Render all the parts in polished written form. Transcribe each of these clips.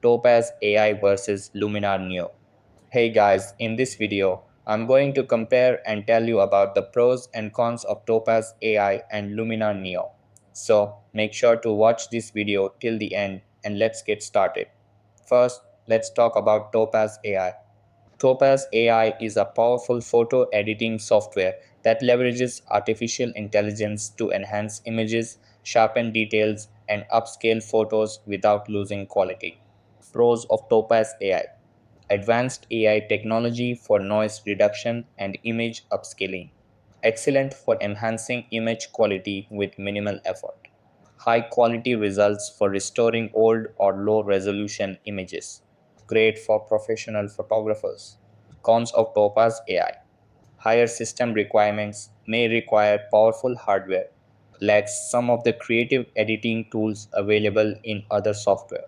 Topaz AI versus Luminar Neo. Hey guys, in this video, I'm going to compare and tell you about the pros and cons of Topaz AI and Luminar Neo. So make sure to watch this video till the end and let's get started. First, let's talk about Topaz AI. Topaz AI is a powerful photo editing software that leverages artificial intelligence to enhance images, sharpen details, and upscale photos without losing quality. Pros of Topaz AI: advanced AI technology for noise reduction and image upscaling. Excellent for enhancing image quality with minimal effort. High quality results for restoring old or low resolution images. Great for professional photographers. Cons of Topaz AI: higher system requirements, may require powerful hardware, lacks some of the creative editing tools available in other software,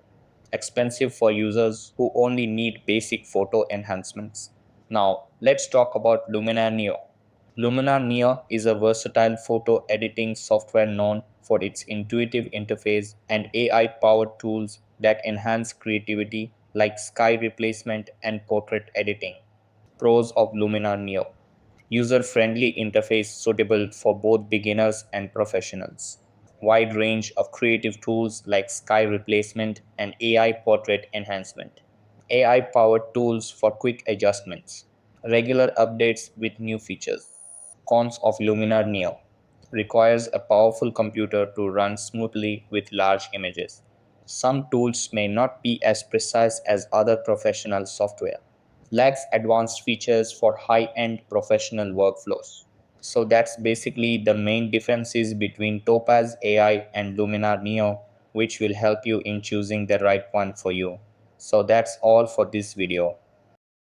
expensive for users who only need basic photo enhancements. Now, let's talk about Luminar Neo. Luminar Neo is a versatile photo editing software known for its intuitive interface and AI powered tools that enhance creativity like sky replacement and portrait editing. Pros of Luminar Neo: user-friendly interface suitable for both beginners and professionals. Wide range of creative tools like sky replacement and AI portrait enhancement. AI-powered tools for quick adjustments. Regular updates with new features. Cons of Luminar Neo: requires a powerful computer to run smoothly with large images. Some tools may not be as precise as other professional software. Lacks advanced features for high-end professional workflows. So that's basically the main differences between Topaz AI and Luminar Neo, which will help you in choosing the right one for you. So that's all for this video.